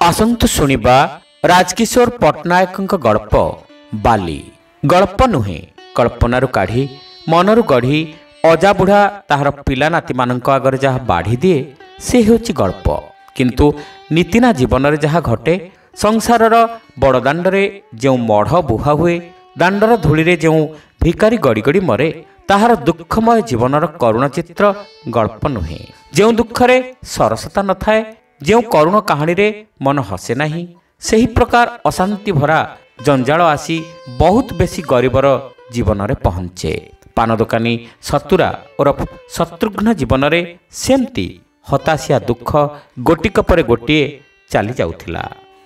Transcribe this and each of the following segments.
आसंतु शुणिबा राजकिशोर पट्टनायक गल्प बाली। गल्प नुहे कल्पनारू काढ़ी मनरू गढ़ी अजा बुढ़ा ताहार पिला नाती मानक आगर जहाँ बाढ़ी दिए से हेउची गल्प। किंतु नीतिना जीवन में जहाँ घटे संसारर बड़दाण्डरे जो मढ़ बुहा हुए दाण्डर धूली जो भिकारी गड़ी गड़ी मरे ताहार दुखमय जीवनर करुण चित्र गल्प नुहे। जो दुखरे सरसता न थाए जो करुण कहानी रे मन हसे नहीं सही प्रकार अशांति भरा जंजाल आसी बहुत बेसी गरीबर जीवन में पहुँचे। पान दोकानी सतुरा ओरफ शत्रुघ्न जीवन में सेमती हताशिया दुख गोटिक पर गोटे चली जाउथिला।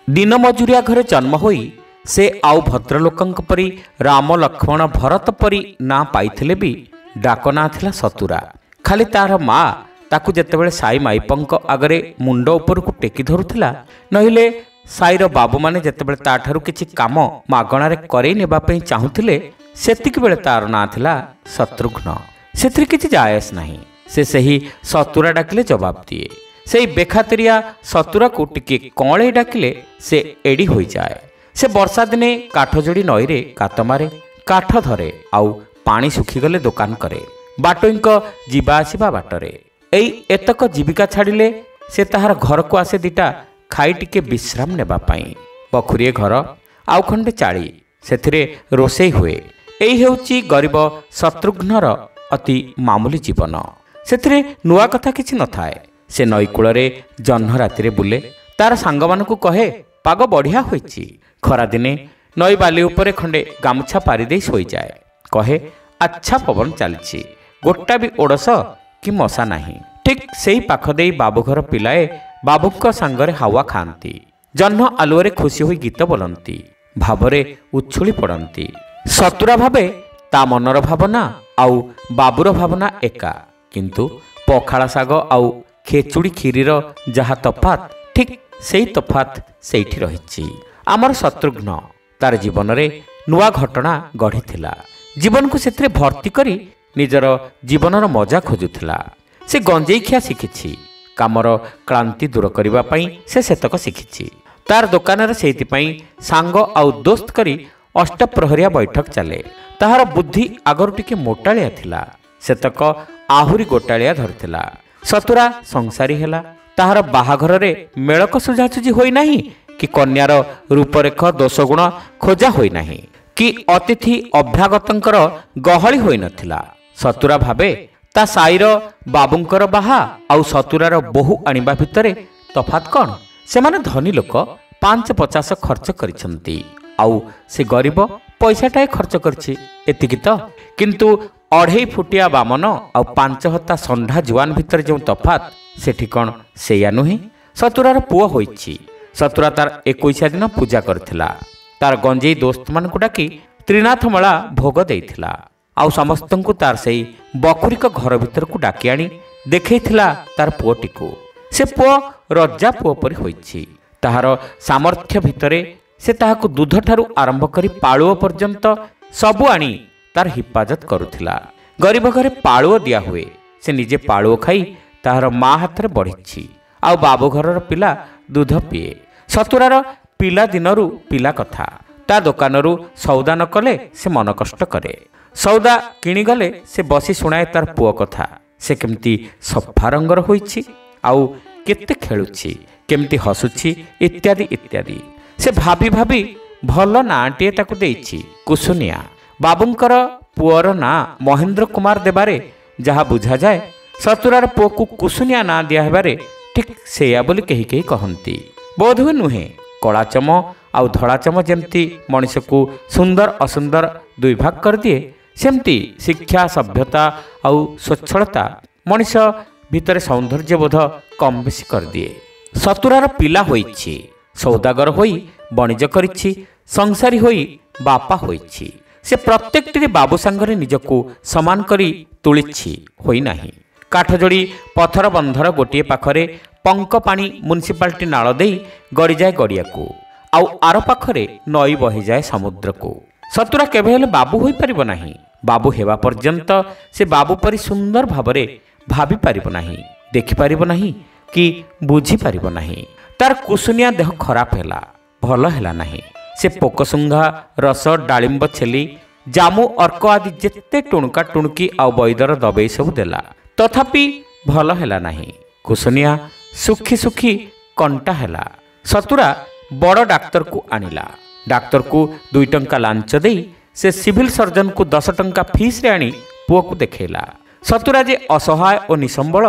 दिन मजुरिया घरे जन्म होई से आउ भद्रलोकंक परी राम लक्ष्मण भरत परी ना पाइथिले भी डाक ना थिला सतुरा। खाली तार माँ ताकू जेतेबेले साई माइपंक आगरे मुंड ऊपर को टेकी धरुथिला नहिले साईर बाबू माने जेतेबेले ताठारु किछि काम मागणारे करेई नेबा पई चाहुथिले सेतिक बेले तार ना थिला शत्रुघ्न। सेथिरे किछि जायस नाही से सही सतुरा डाकिले जवाब दिए। सेई बेखातिरिया सतुरा को टिके कळे डाकिले से एडी होई जाए। से वर्षा दिने काठ जोड़ी नई रे कात मारे काठ धरे आउ पानी सुखीगले दोकान करे बाटोईक जीवा आसिबा बाटरे एई एतक जीविका छाड़िले से ताहार घर को आसे दिटा खाई टिके विश्राम नेबा पाई। पखुरीए घर आउ खंडे चाली सेथिरे रोषेई हुए। एई हेउची गरीब शत्रुघ्नर अति मामूली जीवन। सेथिरे नुआ कथा किछि न थाए। से नई कूଳରେ जह्न रातिरे बुले तार सांग मानकु कहे पाग बढ़िया होइछि। खरा दिने नई बाली उपरे खंडे गामुछा पारि देई सोई जाए। कहे अच्छा पवन चलछि गोटा भी ओडस कि मशा नाही। ठीक सेई पाख देई बाबू घर पिलाए बाबूक सांगरे हावा खाती जह्न आलुअरे खुशी होई गीत बोलती भावरे उछुली पड़ती। सतुरा भावे ता मनर भावना आउ बाबूर भावना एका किंतु पखाला साग आउ खेचुड़ी खीरीर जहा तफात ठीक सेई तफात सेठी रहिछि। आमर शत्रुघ्न तार जीवन रे नुआ घटना गढ़ी जीवन को सेथिरे भर्ती करी निजर जीवनर मजा खोजुथिला। से गंजेई खिया शिखिछि कामर क्लांति दूर करिबा पई से सेतक शिखिछि। तार दुकान रे सेइतिपई सांग आउ दोस्त करी अष्टप्रहरिया बैठक चले। ताहार बुद्धि आगर टिके मोटालिया थिला सेतक आहुरी गोटालिया धरथिला। सतुरा संसारी हेला ताहार बाहाघर रे मेळक सुझासुझी होई नाही कि कन्यार रूपरेख दोषगुण खोजा होई नाही कि अतिथि अभ्यागतंकर गहଳି होई नथिला। सतुरा भावे ता साईर बाबूंकर बाहा आउ सतुरार बहु आनिबा भितरे तफात कौन। से माने धनी लोक 5-50 खर्च करिसंती आउ से गरीब पैसाटाए खर्च करछि एतिकी तो। किंतु 2.5 फुटिया बामन आउ 5 हत्ता संढा जुआन भितर जो तफात सेठी कौन सेया नुहे। सतुरार पुओ होइछि। सतुरा तार 21 दिन पूजा करथिला। तार गंजेई दोस्त मानकु डाकी त्रिनाथमला भोग देइथिला आउ समस्तंकु तार सेई बखुरीक घर भितर को डाकी आनी देखैथिला तार पुओटिकु। से पुओ रजा पुओ परि होइछि। ताहार सामर्थ्य भितरे से ताहाकु दूध ठारू आरंभ करी पाळुओ पर्यंत सबु आनी तार हिफाजत करुथिला। गरीब घरे पाळुओ दिया हुए से निजे पाळुओ खाई ताहार माँ हाथरे बढ़िछि आउ बाबू घरर पिला दूध पिए। सतुरार पिला दिनरू पिला कथा ता दोकानरू सौदा न कले से मन कष्ट करे। सौदा किणी गले से बसी शुणाए तार पुओ कथा से केमती सफा रंगर होइछि आउ केते खेलुछि केमती हसुछि इत्यादि इत्यादि। से भाभी भाभी भल नाटिए ताकु देइछि कुसुनिया। बाबूंकर पुअर ना महेंद्र कुमार देबारे जहा बुझा जाए सतुरार पुओ को कुसुनिया ना दिया हेबारे ठीक सेया बोली कही कही कहंती। बोधुए नुहे कलाचम आउ धड़ाचम जेमती मनीष को सुंदर असुंदर दुई भाग कर दिए सेमती शिक्षा सभ्यता आउ स्वच्छलता मनीष भितर सौंदर्यबोध कम बेसी कर दिए। सतुरार पिला होइछि सौदागर होई बणिज करिछि संसारी होई बापा होइछि। से प्रत्येकटी बाबू सांगरे निजको समान करी तुलिछि होई नाही। काठ जोड़ी पथर बंधर गोटे पाखरे पंक पानी म्युनिसिपालिटी नाल देई गड़ी जाए गड़िया को आउ आर पाखरे नई बही जाए समुद्र को। सतुरा केबे हेले बाबू होई परिबो नाही। बाबू हेबा पर्यंत से बाबू परी सुंदर भावरे भाभी पारिबो नाही देखि पारिबो नाही कि बुझी पारिबो नाही। तार कुसुनिया देह खराब हैला भल हैला नहीं। से पोकसुंघा रस डालिंब छेली जामु अर्क आदि जेते टुणका टुणकी आ बैदर दबई सब देला तथापि भल हैला नहीं। कुसुनिया सुखी सुखी कंटा हैला। सतुरा बड़ डाक्तर को आनिला। डाक्तर को 2 टंका लांच दे से सिविल सर्जन को 10 टंका फीस रे आनी पुओ को देखैला। सतुरा जे असहाय और निसंबल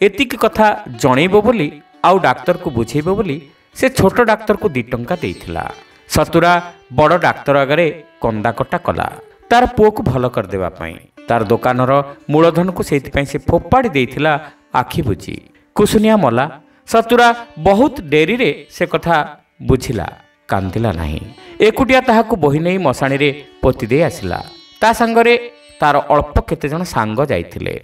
एतिक कथा जणैबो बोली आउ डाक्तर को बुझेबो बोली से छोट डाक्तर को 2 टंका देइथिला। सतुरा बड़ डाक्तर आगरे कंदा कटा कला तार पुओ को भल कर देबा पई। तार दुकानर मूलधन को सेति पई से फोपाड़ी देइथिला आखि बुझी। कुसुनिया मला। सतुरा बहुत डेरी रे से कथा बुझिला कांदिला नहीं। एकुटिया ताहाकु बोही नहीं मशाणी रे पोती दे आसिला। ता संगरे तार अल्प केते जण सांग जाइथिले।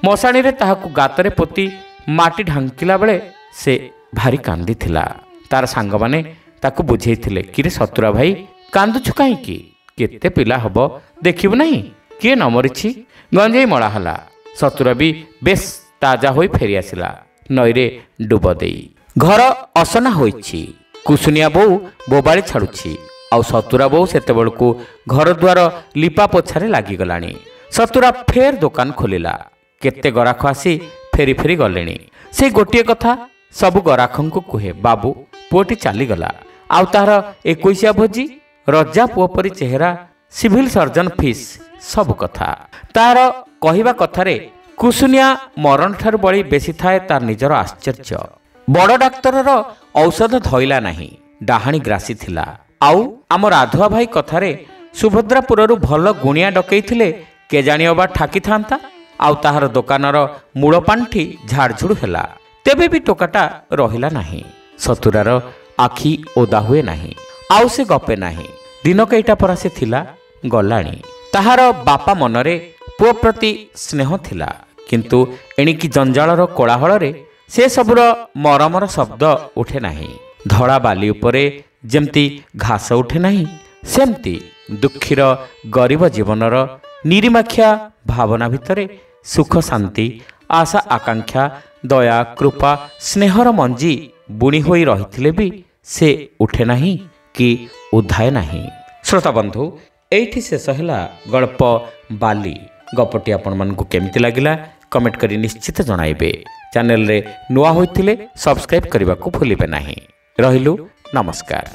मशाणी रे ताहाकु गातरे पोती माटी ढांकिला बेले से भारी कांदिथिला। तार सांग माने ताकु बुझेइथिले कि रे सतुरा भाई कांदुछु काई की केते पिला हबो देखिबु नहीं किए न मरिछि। गंजेई मळा हला। सतुरा भी बेस ताजा होई फेरी आसिला नईरे डुब देई। घर असना होइछि। कुसुनिया बो बोबाड़ी छाड़ुछि आउ सतुरा बो सेतेबेलकु घर द्वार लिपा पोछारे लागी गलानी। सतुरा फेर दुकान खोलिला। केते गराख आसी फेरी फेरी गलेनी। से गोटिए कथा सब गराखंकु कुहे बाबू पुओटी चली गला आउ तार 21 भोजी रजा पुओ परी चेहरा सिविल सर्जन फीस सब कथा तार कहिबा कथारे कुसुनिया मरण ठार बड़ी बेसी थाए तार निजर आश्चर्य। बड़ डाक्तरर औषध धइला नहीं डाहाणी ग्रासी थिला। आउ आम राधुआ भाई कथारे सुभद्रापुरु भल गुणिया डकैथिले के जानी अबा ठाकी थांता आउ ताहार दुकानर मूल पांठी झाड़झुड़ हैला तेबे भी टोकाटा रहिला नहीं। सतुरार आखि ओदा हुए नहीं आउ से गपे नहीं। दिन केइटा परा से थिला गलाणी। ताहार बापा मनरे पुओ प्रति स्नेह थिला किंतु एणिकी जंजालर कोलाहल रे से सबुर मरमर शब्द उठे नहीं। धड़ा बाली उपरे जेमती घास उठे नहीं सेमती दुखीर गरीब जीवनर निरीमाख्या भावना भितरे सुख शांति आशा आकांक्षा दया कृपा स्नेहर मंजी बुणी होई रहिथिले भी से उठे नहीं कि उधाए नहीं। श्रोता बंधु एठी शेष हैला गल्प बाली। गपटी आपण मानकु केमिति लागिला कमेंट करी निश्चित जणाइबे। चैनल रे नुआ होइथिले सब्सक्राइब करबा को भूलिबे नाही। रहिलु नमस्कार।